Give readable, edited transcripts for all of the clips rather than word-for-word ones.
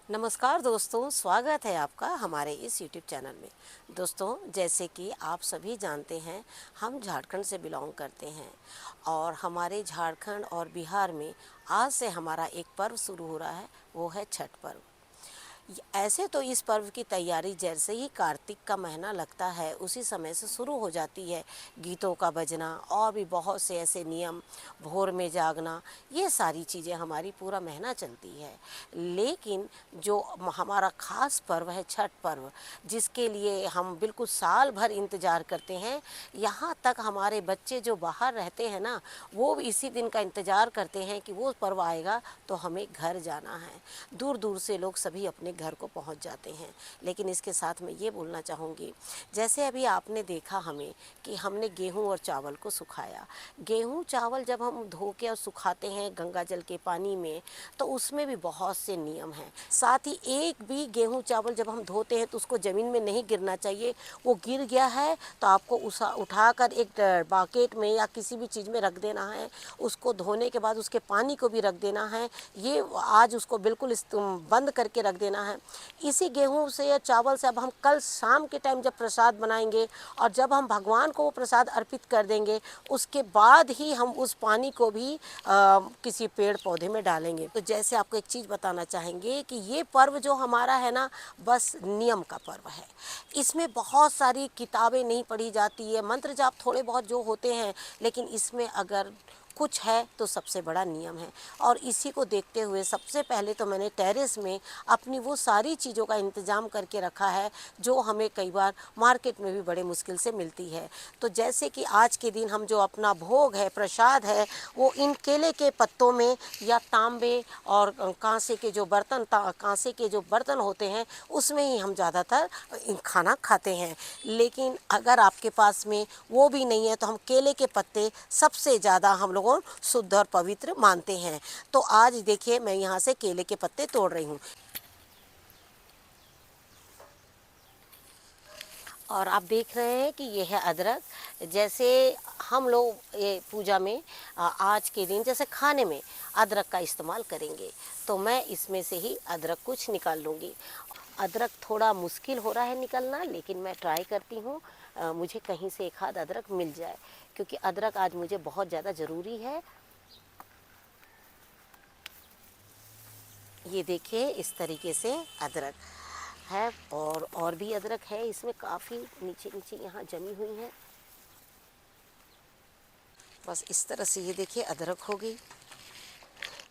नमस्कार दोस्तों, स्वागत है आपका हमारे इस YouTube चैनल में। दोस्तों, जैसे कि आप सभी जानते हैं, हम झारखंड से बिलोंग करते हैं और हमारे झारखंड और बिहार में आज से हमारा एक पर्व शुरू हो रहा है, वो है छठ पर्व। ऐसे तो इस पर्व की तैयारी जैसे ही कार्तिक का महीना लगता है उसी समय से शुरू हो जाती है। गीतों का बजना और भी बहुत से ऐसे नियम, भोर में जागना, ये सारी चीज़ें हमारी पूरा महीना चलती है। लेकिन जो हमारा ख़ास पर्व है छठ पर्व, जिसके लिए हम बिल्कुल साल भर इंतज़ार करते हैं, यहाँ तक हमारे बच्चे जो बाहर रहते हैं ना, वो भी इसी दिन का इंतज़ार करते हैं कि वो पर्व आएगा तो हमें घर जाना है। दूर दूर से लोग सभी अपने घर को पहुंच जाते हैं। लेकिन इसके साथ मैं ये बोलना चाहूँगी, जैसे अभी आपने देखा हमें कि हमने गेहूं और चावल को सुखाया। गेहूं चावल जब हम धो के और सुखाते हैं गंगा जल के पानी में, तो उसमें भी बहुत से नियम हैं। साथ ही एक भी गेहूं चावल जब हम धोते हैं तो उसको ज़मीन में नहीं गिरना चाहिए। वो गिर गया है तो आपको उठाकर एक बाकेट में या किसी भी चीज़ में रख देना है। उसको धोने के बाद उसके पानी को भी रख देना है। ये आज उसको बिल्कुल बंद करके रख देना है। इसी गेहूं से या चावल से अब हम कल शाम के टाइम जब प्रसाद बनाएंगे और जब हम भगवान को वो प्रसाद अर्पित कर देंगे, उसके बाद ही हम उस पानी को भी किसी पेड़ पौधे में डालेंगे। तो जैसे आपको एक चीज़ बताना चाहेंगे कि ये पर्व जो हमारा है ना, बस नियम का पर्व है। इसमें बहुत सारी किताबें नहीं पढ़ी जाती है, मंत्र जाप थोड़े बहुत जो होते हैं, लेकिन इसमें अगर कुछ है तो सबसे बड़ा नियम है। और इसी को देखते हुए सबसे पहले तो मैंने टेरेस में अपनी वो सारी चीज़ों का इंतज़ाम करके रखा है जो हमें कई बार मार्केट में भी बड़े मुश्किल से मिलती है। तो जैसे कि आज के दिन हम जो अपना भोग है, प्रसाद है, वो इन केले के पत्तों में या तांबे और कांसे के जो बर्तन होते हैं उसमें ही हम ज़्यादातर खाना खाते हैं। लेकिन अगर आपके पास में वो भी नहीं है तो हम केले के पत्ते सबसे ज़्यादा हम लोग शुद्ध और पवित्र मानते हैं। तो आज देखिए मैं यहाँ से केले के पत्ते तोड़ रही हूँ और आप देख रहे हैं कि ये है अदरक। जैसे हम लोग ये पूजा में आज के दिन जैसे खाने में अदरक का इस्तेमाल करेंगे, तो मैं इसमें से ही अदरक कुछ निकाल लूँगी। अदरक थोड़ा मुश्किल हो रहा है निकलना, लेकिन मैं ट्राई करती हूँ मुझे कहीं से एक आध अदरक मिल जाए, क्योंकि अदरक आज मुझे बहुत ज़्यादा ज़रूरी है। ये देखिए इस तरीके से अदरक है और भी अदरक है इसमें, काफ़ी नीचे नीचे यहाँ जमी हुई है। बस इस तरह से ये देखिए अदरक हो गई।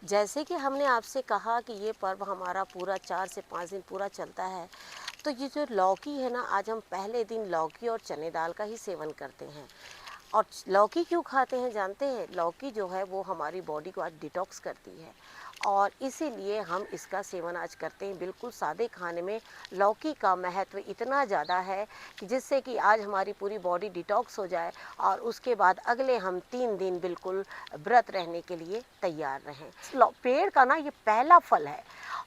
जैसे कि हमने आपसे कहा कि ये पर्व हमारा पूरा 4 से 5 दिन पूरा चलता है, तो ये जो लौकी है ना, आज हम पहले दिन लौकी और चने दाल का ही सेवन करते हैं। और लौकी क्यों खाते हैं जानते हैं? लौकी जो है वो हमारी बॉडी को आज डिटॉक्स करती है और इसीलिए हम इसका सेवन आज करते हैं। बिल्कुल सादे खाने में लौकी का महत्व इतना ज़्यादा है कि जिससे कि आज हमारी पूरी बॉडी डिटॉक्स हो जाए और उसके बाद अगले हम 3 दिन बिल्कुल व्रत रहने के लिए तैयार रहें। पेड़ का ना ये पहला फल है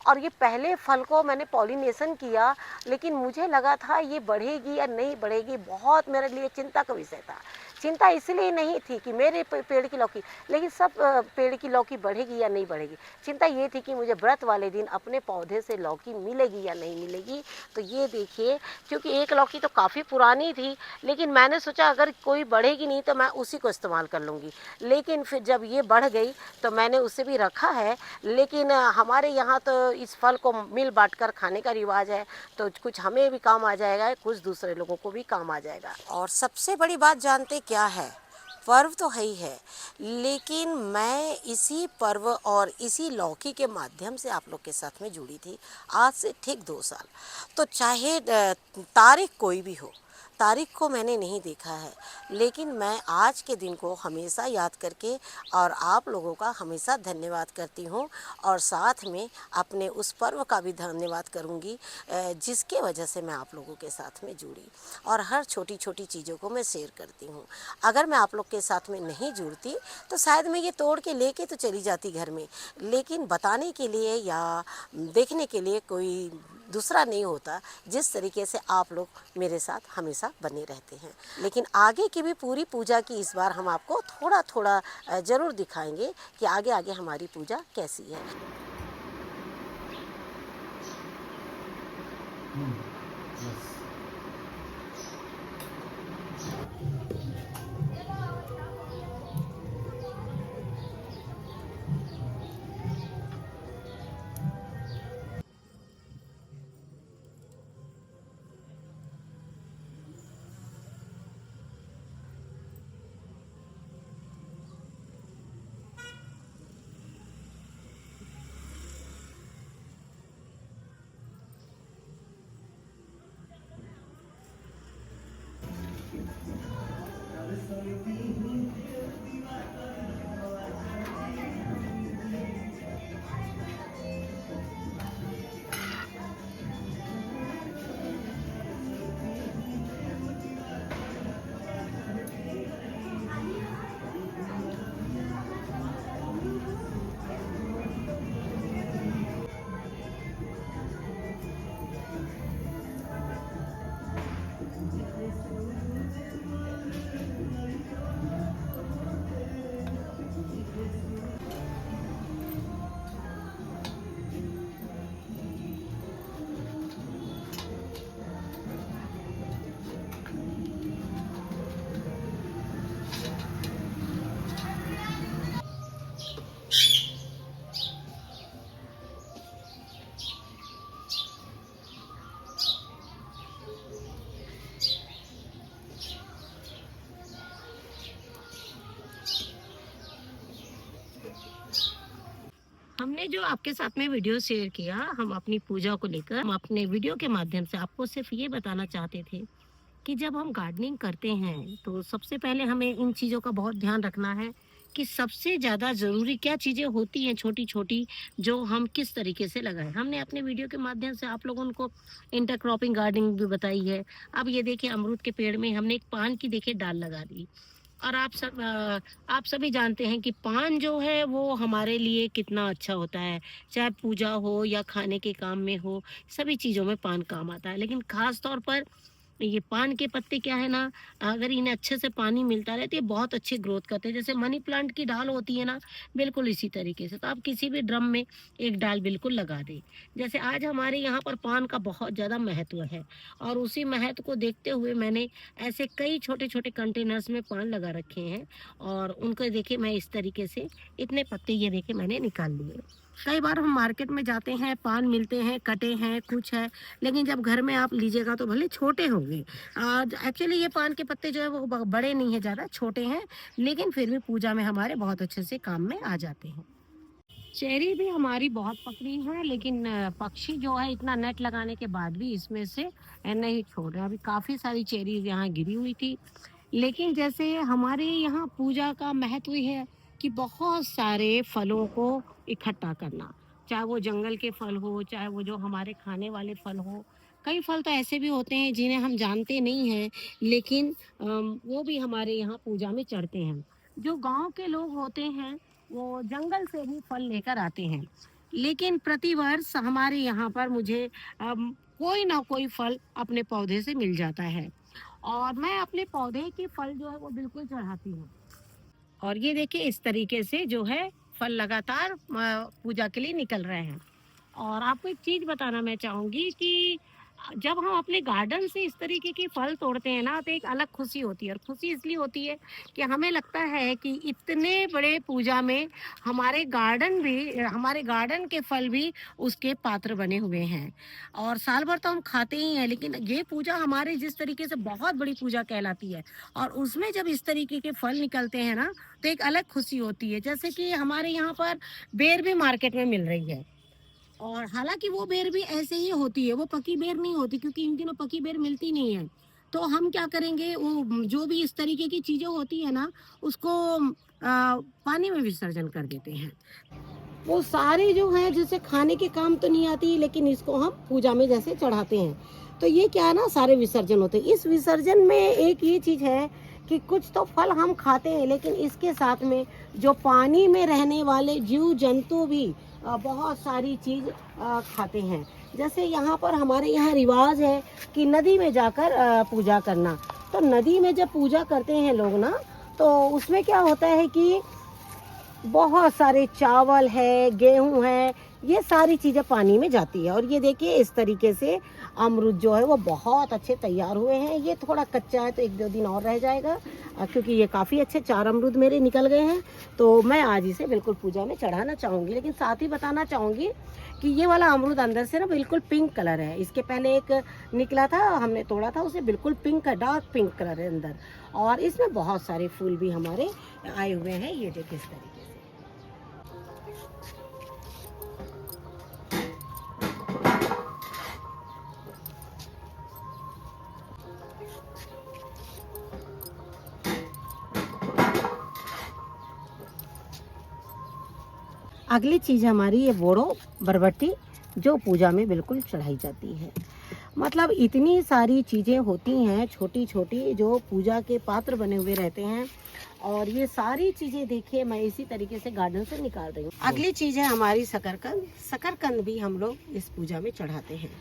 और ये पहले फल को मैंने पॉलिनेशन किया, लेकिन मुझे लगा था ये बढ़ेगी या नहीं बढ़ेगी, बहुत मेरे लिए चिंता का विषय था। चिंता इसलिए नहीं थी कि मेरे पेड़ की लौकी, लेकिन सब पेड़ की लौकी बढ़ेगी या नहीं बढ़ेगी। चिंता ये थी कि मुझे व्रत वाले दिन अपने पौधे से लौकी मिलेगी या नहीं मिलेगी। तो ये देखिए, क्योंकि एक लौकी तो काफ़ी पुरानी थी, लेकिन मैंने सोचा अगर कोई बढ़ेगी नहीं तो मैं उसी को इस्तेमाल कर लूँगी। लेकिन फिर जब ये बढ़ गई तो मैंने उसे भी रखा है। लेकिन हमारे यहाँ तो इस फल को मिल बांट कर खाने का रिवाज है, तो कुछ हमें भी काम आ जाएगा, कुछ दूसरे लोगों को भी काम आ जाएगा। और सबसे बड़ी बात जानते क्या है? पर्व तो है ही है, लेकिन मैं इसी पर्व और इसी लौकी के माध्यम से आप लोग के साथ में जुड़ी थी आज से ठीक 2 साल। तो चाहे तारीख कोई भी हो, तारीख को मैंने नहीं देखा है, लेकिन मैं आज के दिन को हमेशा याद करके और आप लोगों का हमेशा धन्यवाद करती हूँ और साथ में अपने उस पर्व का भी धन्यवाद करूँगी जिसके वजह से मैं आप लोगों के साथ में जुड़ी और हर छोटी छोटी चीज़ों को मैं शेयर करती हूँ। अगर मैं आप लोग के साथ में नहीं जुड़ती तो शायद मैं ये तोड़ के लेके तो चली जाती घर में, लेकिन बताने के लिए या देखने के लिए कोई दूसरा नहीं होता जिस तरीके से आप लोग मेरे साथ हमेशा बने रहते हैं। लेकिन आगे की भी पूरी पूजा की इस बार हम आपको थोड़ा थोड़ा ज़रूर दिखाएंगे कि आगे आगे हमारी पूजा कैसी है। यस। हमने जो आपके साथ में वीडियो शेयर किया, हम अपनी पूजा को लेकर, हम अपने वीडियो के माध्यम से आपको सिर्फ ये बताना चाहते थे कि जब हम गार्डनिंग करते हैं तो सबसे पहले हमें इन चीज़ों का बहुत ध्यान रखना है कि सबसे ज़्यादा ज़रूरी क्या चीज़ें होती हैं छोटी छोटी, जो हम किस तरीके से लगाएं। हमने अपने वीडियो के माध्यम से आप लोगों को इंटरक्रॉपिंग गार्डनिंग भी बताई है। अब ये देखिए, अमरूद के पेड़ में हमने एक पान की देखिए डाल लगा दी। और आप सभी जानते हैं कि पान जो है वो हमारे लिए कितना अच्छा होता है, चाहे पूजा हो या खाने के काम में हो, सभी चीज़ों में पान काम आता है। लेकिन खास तौर पर ये पान के पत्ते क्या है ना, अगर इन्हें अच्छे से पानी मिलता रहे तो ये बहुत अच्छी ग्रोथ करते हैं। जैसे मनी प्लांट की डाल होती है ना, बिल्कुल इसी तरीके से। तो आप किसी भी ड्रम में एक डाल बिल्कुल लगा दें। जैसे आज हमारे यहाँ पर पान का बहुत ज़्यादा महत्व है, और उसी महत्व को देखते हुए मैंने ऐसे कई छोटे छोटे कंटेनर्स में पान लगा रखे हैं। और उनको देखिए मैं इस तरीके से इतने पत्ते ये देखिए मैंने निकाल लिए। कई बार हम मार्केट में जाते हैं, पान मिलते हैं, कटे हैं, कुछ है, लेकिन जब घर में आप लीजिएगा तो भले छोटे होंगे। एक्चुअली ये पान के पत्ते जो है वो बड़े नहीं है, ज़्यादा छोटे हैं, लेकिन फिर भी पूजा में हमारे बहुत अच्छे से काम में आ जाते हैं। चेरी भी हमारी बहुत पकड़ी है, लेकिन पक्षी जो है इतना नेट लगाने के बाद भी इसमें से नहीं छोड़ रहे। अभी काफ़ी सारी चेरीज यहाँ गिरी हुई थी। लेकिन जैसे हमारे यहाँ पूजा का महत्व है कि बहुत सारे फलों को इकट्ठा करना, चाहे वो जंगल के फल हो, चाहे वो जो हमारे खाने वाले फल हो। कई फल तो ऐसे भी होते हैं जिन्हें हम जानते नहीं हैं, लेकिन वो भी हमारे यहाँ पूजा में चढ़ते हैं। जो गांव के लोग होते हैं वो जंगल से ही फल लेकर आते हैं, लेकिन प्रतिवर्ष हमारे यहाँ पर मुझे कोई ना कोई फल अपने पौधे से मिल जाता है, और मैं अपने पौधे के फल जो है वो बिल्कुल चढ़ाती हूँ। और ये देखिए इस तरीके से जो है फल लगातार पूजा के लिए निकल रहे हैं। और आपको एक चीज़ बताना मैं चाहूँगी कि जब हम अपने गार्डन से इस तरीके के फल तोड़ते हैं ना, तो एक अलग खुशी होती है। और खुशी इसलिए होती है कि हमें लगता है कि इतने बड़े पूजा में हमारे गार्डन के फल भी उसके पात्र बने हुए हैं। और साल भर तो हम खाते ही हैं, लेकिन ये पूजा हमारे जिस तरीके से बहुत बड़ी पूजा कहलाती है, और उसमें जब इस तरीके के फल निकलते हैं ना, तो एक अलग खुशी होती है। जैसे कि हमारे यहाँ पर बेर भी मार्केट में मिल रही है, और हालांकि वो बेर भी ऐसे ही होती है, वो पकी बेर नहीं होती, क्योंकि इन दिनों पकी बेर मिलती नहीं है। तो हम क्या करेंगे, वो जो भी इस तरीके की चीजें होती है ना, उसको पानी में विसर्जन कर देते हैं। वो सारे जो हैं जैसे खाने के काम तो नहीं आती, लेकिन इसको हम पूजा में जैसे चढ़ाते हैं। तो ये क्या है ना, सारे विसर्जन होते हैं। इस विसर्जन में एक ये चीज़ है कि कुछ तो फल हम खाते हैं, लेकिन इसके साथ में जो पानी में रहने वाले जीव जंतु भी बहुत सारी चीज़ खाते हैं। जैसे यहाँ पर हमारे यहाँ रिवाज है कि नदी में जाकर पूजा करना। तो नदी में जब पूजा करते हैं लोग ना, तो उसमें क्या होता है कि बहुत सारे चावल है, गेहूं है, ये सारी चीज़ें पानी में जाती है। और ये देखिए इस तरीके से अमरूद जो है वो बहुत अच्छे तैयार हुए हैं। ये थोड़ा कच्चा है तो 1-2 दिन और रह जाएगा, क्योंकि ये काफ़ी अच्छे 4 अमरूद मेरे निकल गए हैं। तो मैं आज इसे बिल्कुल पूजा में चढ़ाना चाहूँगी। लेकिन साथ ही बताना चाहूँगी कि ये वाला अमरूद अंदर से ना बिल्कुल पिंक कलर है। इसके पहले एक निकला था, हमने तोड़ा था, उसे बिल्कुल पिंक है, डार्क पिंक कलर है अंदर, और इसमें बहुत सारे फूल भी हमारे आए हुए हैं। ये देखिए इस तरीके से। अगली चीज़ हमारी ये बोड़ो बरबट्टी, जो पूजा में बिल्कुल चढ़ाई जाती है। मतलब इतनी सारी चीज़ें होती हैं छोटी छोटी, जो पूजा के पात्र बने हुए रहते हैं। और ये सारी चीज़ें देखिए मैं इसी तरीके से गार्डन से निकाल रही हूँ। अगली चीज़ है हमारी शकरकंद। शकरकंद भी हम लोग इस पूजा में चढ़ाते हैं।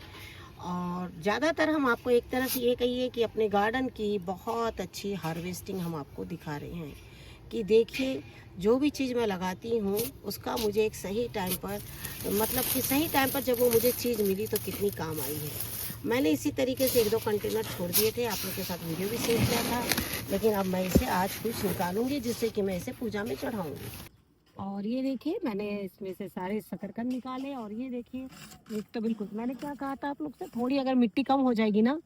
और ज़्यादातर हम आपको एक तरफ ये कहिए कि अपने गार्डन की बहुत अच्छी हार्वेस्टिंग हम आपको दिखा रहे हैं कि देखिए जो भी चीज़ मैं लगाती हूँ उसका मुझे एक सही टाइम पर, मतलब कि सही टाइम पर जब वो मुझे चीज़ मिली तो कितनी काम आई है। मैंने इसी तरीके से 1-2 कंटेनर छोड़ दिए थे, आप लोग के साथ वीडियो भी शेयर किया था। लेकिन अब मैं इसे आज कुछ निकालूंगी जिससे कि मैं इसे पूजा में चढ़ाऊँगी। और ये देखिए मैंने इसमें से सारे शकरकंद निकाले। और ये देखिए एक तो बिल्कुल मैंने क्या कहा था आप लोग से, थोड़ी अगर मिट्टी कम हो जाएगी ना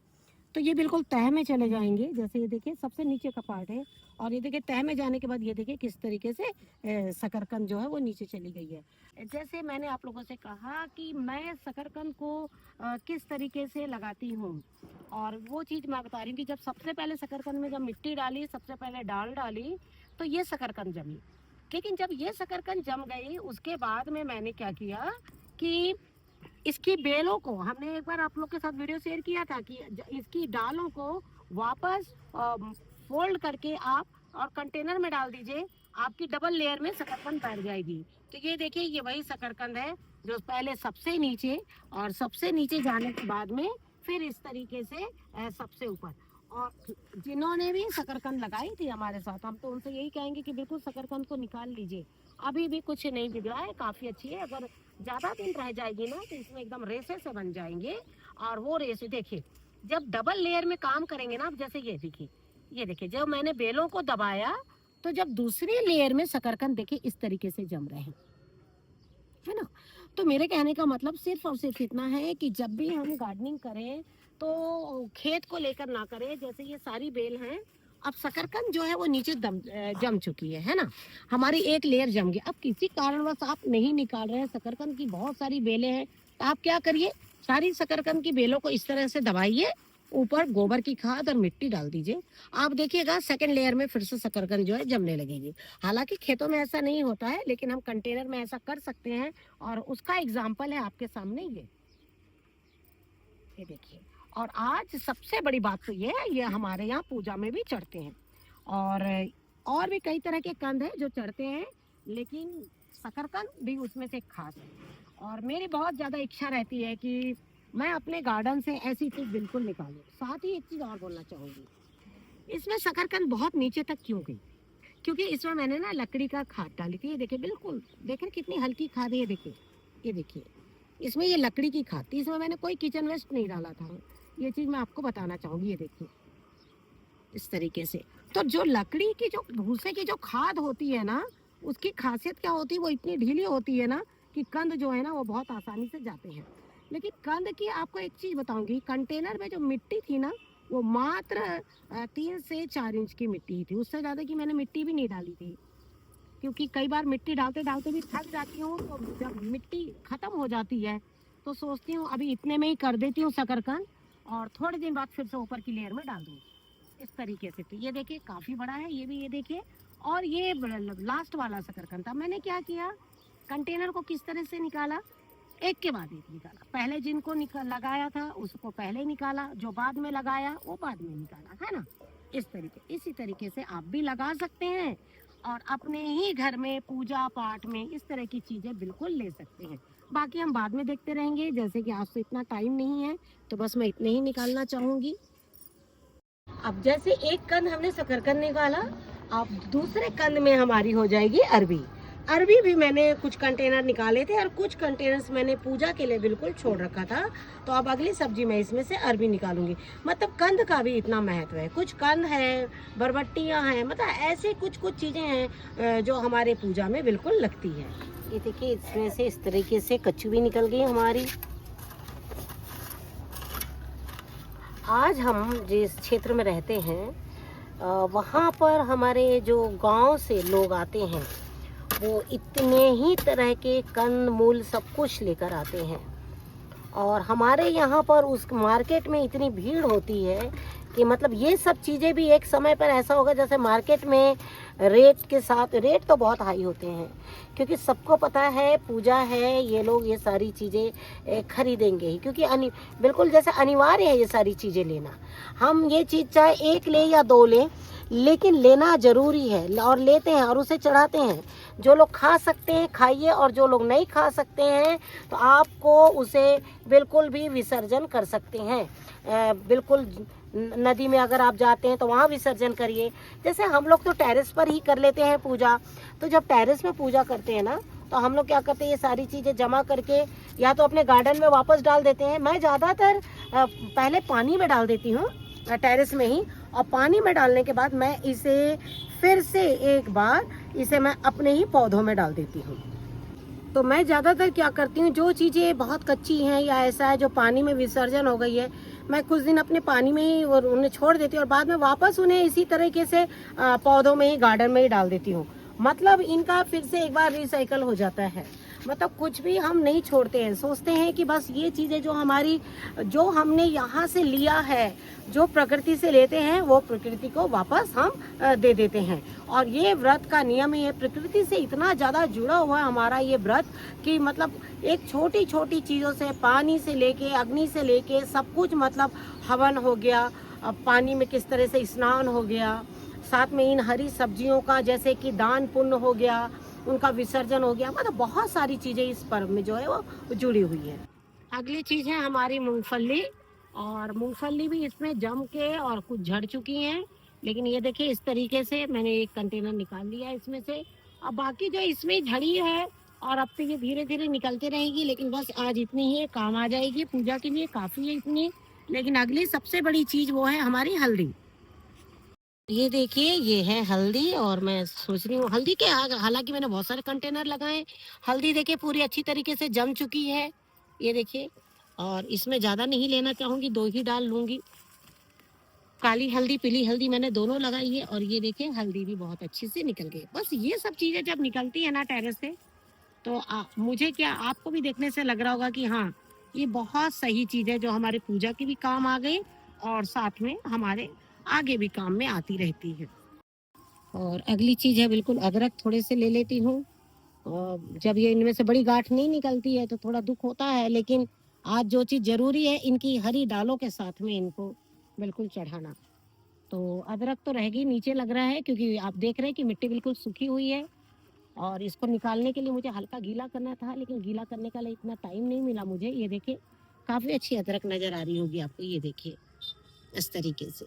तो ये बिल्कुल तह में चले जाएंगे। जैसे ये देखिए सबसे नीचे का पार्ट है, और ये देखिए तह में जाने के बाद ये देखिए किस तरीके से शकरकंद जो है वो नीचे चली गई है। जैसे मैंने आप लोगों से कहा कि मैं शकरकंद को किस तरीके से लगाती हूँ, और वो चीज़ मैं बता रही हूँ कि जब सबसे पहले शकरकंद में जब मिट्टी डाली, सबसे पहले डाल डाली, तो ये शकरकंद जमी। लेकिन जब ये शकरकंद जम गई उसके बाद में मैंने क्या किया कि इसकी बेलों को, हमने एक बार आप लोग के साथ वीडियो शेयर किया था कि इसकी डालों को वापस फोल्ड करके आप और कंटेनर में डाल दीजिए, आपकी डबल लेयर में शकरकंद बैठ जाएगी। तो ये देखिए ये वही शकरकंद है जो पहले सबसे नीचे, और सबसे नीचे जाने के बाद में फिर इस तरीके से सबसे ऊपर। और जिन्होंने भी शकरकंद लगाई थी हमारे साथ, हम तो उनसे यही कहेंगे कि बिल्कुल शकरकंद को निकाल लीजिए। अभी भी कुछ नहीं बिगड़ा है, काफ़ी अच्छी है। अगर ज़्यादा दिन रह जाएगी ना तो इसमें एकदम रेसे से बन जाएंगे। और वो रेसे देखिए जब डबल लेयर में काम करेंगे ना, जैसे ये देखिए जब मैंने बेलों को दबाया तो जब दूसरी लेयर में शकरकंद देखिए इस तरीके से जम रहे हैं, है ना। तो मेरे कहने का मतलब सिर्फ और सिर्फ इतना है कि जब भी हम गार्डनिंग करें तो खेत को लेकर ना करें। जैसे ये सारी बेल हैं, अब शकरकंद जो है वो नीचे जम चुकी है ना, हमारी एक लेयर जम गई। अब किसी कारणवश आप नहीं निकाल रहे हैं, शकरकंद की बहुत सारी बेलें हैं, तो आप क्या करिए, सारी शकरकंद की बेलों को इस तरह से दबाइए, ऊपर गोबर की खाद और मिट्टी डाल दीजिए। आप देखिएगा सेकंड लेयर में फिर से शकरकंद जो है जमने लगेगी। हालांकि खेतों में ऐसा नहीं होता है, लेकिन हम कंटेनर में ऐसा कर सकते हैं, और उसका एग्जाम्पल है आपके सामने ये देखिए। और आज सबसे बड़ी बात तो ये हमारे यहाँ पूजा में भी चढ़ते हैं। और भी कई तरह के कंद हैं जो चढ़ते हैं, लेकिन शकरकंद भी उसमें से खास है। और मेरी बहुत ज़्यादा इच्छा रहती है कि मैं अपने गार्डन से ऐसी चीज़ बिल्कुल निकालूं। साथ ही एक चीज़ और बोलना चाहूँगी, इसमें शकरकंद बहुत नीचे तक क्यों गई, क्योंकि इसमें मैंने ना लकड़ी का खाद डाली थी। ये देखिए बिल्कुल, देखें कितनी हल्की खाद है। ये देखिए इसमें ये लकड़ी की खाद थी, इसमें मैंने कोई किचन वेस्ट नहीं डाला था। ये चीज़ मैं आपको बताना चाहूँगी। ये देखिए इस तरीके से। तो जो लकड़ी की, जो भूसे की जो खाद होती है ना, उसकी खासियत क्या होती है, वो इतनी ढीली होती है ना कि कंद जो है ना वो बहुत आसानी से जाते हैं। लेकिन कंद की आपको एक चीज़ बताऊंगी, कंटेनर में जो मिट्टी थी ना वो मात्र 3 से 4 इंच की मिट्टी थी, उससे ज़्यादा की मैंने मिट्टी भी नहीं डाली थी। क्योंकि कई बार मिट्टी डालते डालते भी थक जाती हूँ, तो जब मिट्टी ख़त्म हो जाती है तो सोचती हूँ अभी इतने में ही कर देती हूँ शकरकंद, और थोड़े दिन बाद फिर से ऊपर की लेयर में डाल दूँ इस तरीके से। तो ये देखिए काफ़ी बड़ा है ये भी, ये देखिए। और ये लास्ट वाला शकरकंद था। मैंने क्या किया, कंटेनर को किस तरह से निकाला, एक के बाद एक निकाला। पहले जिनको लगाया था उसको पहले निकाला, जो बाद में लगाया वो बाद में निकाला, है ना। इसी तरीके से आप भी लगा सकते हैं, और अपने ही घर में पूजा पाठ में इस तरह की चीज़ें बिल्कुल ले सकते हैं। बाकी हम बाद में देखते रहेंगे, जैसे कि आज तो इतना टाइम नहीं है, तो बस मैं इतने ही निकालना चाहूँगी। अब जैसे एक कंद हमने शकरकंद निकाला, अब दूसरे कंद में हमारी हो जाएगी अरबी। अरबी भी मैंने कुछ कंटेनर निकाले थे और कुछ कंटेनर्स मैंने पूजा के लिए बिल्कुल छोड़ रखा था। तो अब अगली सब्जी मैं इसमें से अरबी निकालूंगी। मतलब कंद का भी इतना महत्व है, कुछ कंद है, बरबट्टियां हैं, मतलब ऐसे कुछ कुछ चीज़ें हैं जो हमारे पूजा में बिल्कुल लगती है। ये देखिए इसमें से इस तरीके से कच्चू भी निकल गई हमारी। आज हम जिस क्षेत्र में रहते हैं वहाँ पर हमारे जो गांव से लोग आते हैं वो इतने ही तरह के कंद मूल सब कुछ लेकर आते हैं। और हमारे यहाँ पर उस मार्केट में इतनी भीड़ होती है कि मतलब ये सब चीज़ें भी एक समय पर ऐसा होगा जैसे मार्केट में रेट के साथ, रेट तो बहुत हाई होते हैं क्योंकि सबको पता है पूजा है, ये लोग ये सारी चीज़ें खरीदेंगे ही क्योंकि बिल्कुल जैसे अनिवार्य है ये सारी चीज़ें लेना। हम ये चीज़ चाहे एक ले या दो लें लेकिन लेना ज़रूरी है और लेते हैं और उसे चढ़ाते हैं। जो लोग खा सकते हैं खाइए और जो लोग नहीं खा सकते हैं तो आपको उसे बिल्कुल भी विसर्जन कर सकते हैं। बिल्कुल नदी में अगर आप जाते हैं तो वहाँ विसर्जन करिए। जैसे हम लोग तो टेरेस पर ही कर लेते हैं पूजा, तो जब टेरेस में पूजा करते हैं ना तो हम लोग क्या करते हैं ये सारी चीज़ें जमा करके या तो अपने गार्डन में वापस डाल देते हैं। मैं ज़्यादातर पहले पानी में डाल देती हूँ टेरेस में ही, और पानी में डालने के बाद मैं इसे फिर से एक बार इसे मैं अपने ही पौधों में डाल देती हूँ। तो मैं ज़्यादातर क्या करती हूँ जो चीज़ें बहुत कच्ची हैं या ऐसा है जो पानी में विसर्जन हो गई है मैं कुछ दिन अपने पानी में ही और उन्हें छोड़ देती हूँ और बाद में वापस उन्हें इसी तरीके से पौधों में ही गार्डन में ही डाल देती हूँ। मतलब इनका फिर से एक बार रिसाइकल हो जाता है। मतलब कुछ भी हम नहीं छोड़ते हैं, सोचते हैं कि बस ये चीज़ें जो हमारी जो हमने यहाँ से लिया है, जो प्रकृति से लेते हैं वो प्रकृति को वापस हम दे देते हैं। और ये व्रत का नियम ही है, प्रकृति से इतना ज़्यादा जुड़ा हुआ है हमारा ये व्रत कि मतलब एक छोटी छोटी चीज़ों से, पानी से लेके अग्नि से लेके सब कुछ, मतलब हवन हो गया, पानी में किस तरह से स्नान हो गया, साथ में इन हरी सब्जियों का जैसे कि दान पुण्य हो गया, उनका विसर्जन हो गया, मतलब बहुत सारी चीज़ें इस पर्व में जो है वो जुड़ी हुई है। अगली चीज़ है हमारी मूंगफली, और मूंगफली भी इसमें जम के और कुछ झड़ चुकी हैं, लेकिन ये देखिए इस तरीके से मैंने एक कंटेनर निकाल लिया है इसमें से। अब बाकी जो इसमें झड़ी है और अब तो ये धीरे धीरे निकलते रहेगी, लेकिन बस आज इतनी ही काम आ जाएगी, पूजा के लिए काफ़ी है इतनी। लेकिन अगली सबसे बड़ी चीज़ वो है हमारी हल्दी। ये देखिए ये है हल्दी, और मैं सोच रही हूँ हल्दी के हालांकि मैंने बहुत सारे कंटेनर लगाए। हल्दी देखिए पूरी अच्छी तरीके से जम चुकी है, ये देखिए। और इसमें ज़्यादा नहीं लेना चाहूँगी, 2 ही डाल लूँगी। काली हल्दी पीली हल्दी मैंने दोनों लगाई है, और ये देखिए हल्दी भी बहुत अच्छी से निकल गई। बस ये सब चीज़ें जब निकलती है ना टेरेस से तो मुझे क्या आपको भी देखने से लग रहा होगा कि हाँ ये बहुत सही चीज़ है जो हमारे पूजा की भी काम आ गई और साथ में हमारे आगे भी काम में आती रहती है। और अगली चीज़ है बिल्कुल अदरक, थोड़े से ले लेती हूँ। और जब ये इनमें से बड़ी गांठ नहीं निकलती है तो थोड़ा दुख होता है, लेकिन आज जो चीज़ ज़रूरी है इनकी हरी डालों के साथ में इनको बिल्कुल चढ़ाना। तो अदरक तो रहेगी नीचे लग रहा है क्योंकि आप देख रहे हैं कि मिट्टी बिल्कुल सूखी हुई है, और इसको निकालने के लिए मुझे हल्का गीला करना था, लेकिन गीला करने का लिए इतना टाइम नहीं मिला मुझे। ये देखिए काफ़ी अच्छी अदरक नज़र आ रही होगी आपको, ये देखिए इस तरीके से।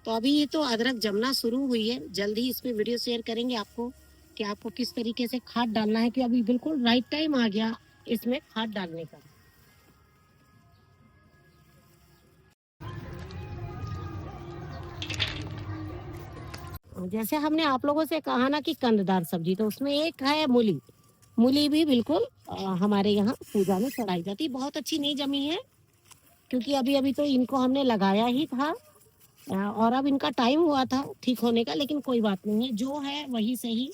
तो अभी ये तो अदरक जमना शुरू हुई है, जल्द ही इसमें वीडियो शेयर करेंगे आपको कि आपको किस तरीके से खाद डालना है, कि अभी बिल्कुल राइट टाइम आ गया इसमें खाद डालने का। जैसे हमने आप लोगों से कहा ना कि कंददार सब्जी, तो उसमें एक है मूली। मूली भी बिल्कुल हमारे यहाँ पूजा में चढ़ाई जाती है। बहुत अच्छी नहीं जमी है क्योंकि अभी अभी तो इनको हमने लगाया ही था और अब इनका टाइम हुआ था ठीक होने का, लेकिन कोई बात नहीं है, जो है वही सही।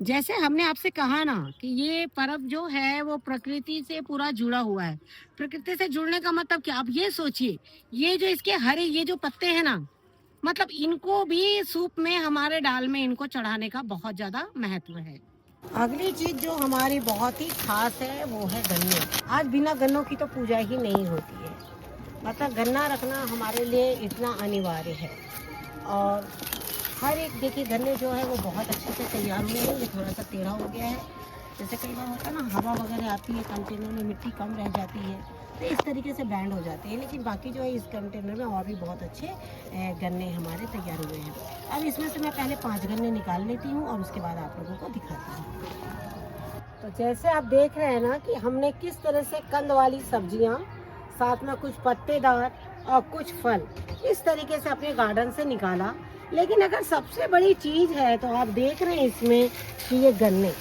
जैसे हमने आपसे कहा ना कि ये पर्व जो है वो प्रकृति से पूरा जुड़ा हुआ है। प्रकृति से जुड़ने का मतलब क्या, आप ये सोचिए, ये जो इसके हरे ये जो पत्ते हैं ना, मतलब इनको भी सूप में हमारे दाल में इनको चढ़ाने का बहुत ज्यादा महत्व है। अगली चीज जो हमारी बहुत ही खास है वो है गन्ने। आज बिना गन्नों की तो पूजा ही नहीं होती है, मतलब गन्ना रखना हमारे लिए इतना अनिवार्य है। और हर एक देखिए गन्ने जो है वो बहुत अच्छे से तैयार हुए हैं। ये थोड़ा सा टेढ़ा हो गया है, जैसे कई बार होता है ना हवा वगैरह आती है कंटेनर में, मिट्टी कम रह जाती है तो इस तरीके से बैंड हो जाते हैं। लेकिन बाकी जो है इस कंटेनर में और भी बहुत अच्छे गन्ने हमारे तैयार हुए हैं। अब इसमें से मैं पहले 5 गन्ने निकाल लेती हूँ और उसके बाद आप लोगों को दिखाती हूँ। तो जैसे आप देख रहे हैं ना कि हमने किस तरह से कंद वाली सब्जियाँ, साथ में कुछ पत्तेदार और कुछ फल इस तरीके से अपने गार्डन से निकाला। लेकिन अगर सबसे बड़ी चीज़ है तो आप देख रहे हैं इसमें कि ये गन्ने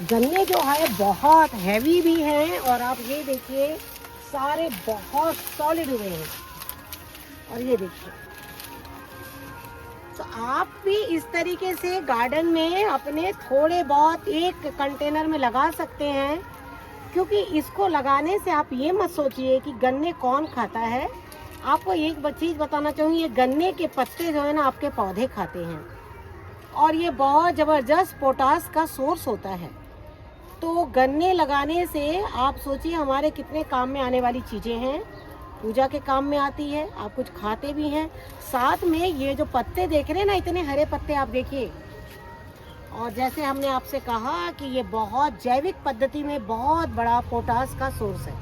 गन्ने जो है बहुत हैवी भी हैं, और आप ये देखिए सारे बहुत सॉलिड हुए हैं। और ये देखिए, तो आप भी इस तरीके से गार्डन में अपने थोड़े बहुत एक कंटेनर में लगा सकते हैं। क्योंकि इसको लगाने से आप ये मत सोचिए कि गन्ने कौन खाता है। आपको एक चीज़ बताना चाहूँगी, ये गन्ने के पत्ते जो है ना आपके पौधे खाते हैं, और ये बहुत ज़बरदस्त पोटास का सोर्स होता है। तो गन्ने लगाने से आप सोचिए हमारे कितने काम में आने वाली चीज़ें हैं। पूजा के काम में आती है, आप कुछ खाते भी हैं। साथ में ये जो पत्ते देख रहे हैं ना, इतने हरे पत्ते आप देखिए। और जैसे हमने आपसे कहा कि ये बहुत जैविक पद्धति में बहुत बड़ा पोटास का सोर्स है।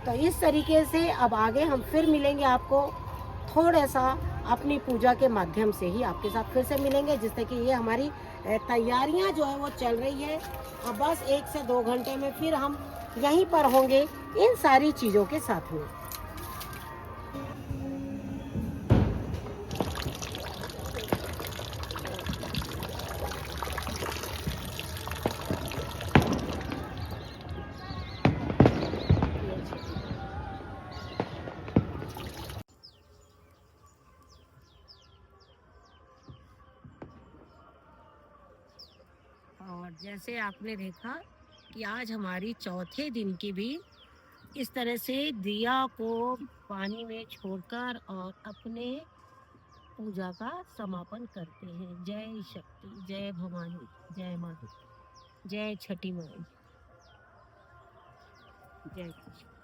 तो इस तरीके से अब आगे हम फिर मिलेंगे आपको, थोड़ा सा अपनी पूजा के माध्यम से ही आपके साथ फिर से मिलेंगे, जिससे कि ये हमारी तैयारियां जो है वो चल रही है। अब बस 1 से 2 घंटे में फिर हम यहीं पर होंगे इन सारी चीज़ों के साथ में। और जैसे आपने देखा कि आज हमारी चौथे दिन की भी इस तरह से दिया को पानी में छोड़कर और अपने पूजा का समापन करते हैं। जय शक्ति, जय भवानी, जय माता, जय छठी माई, जय कृष्ण।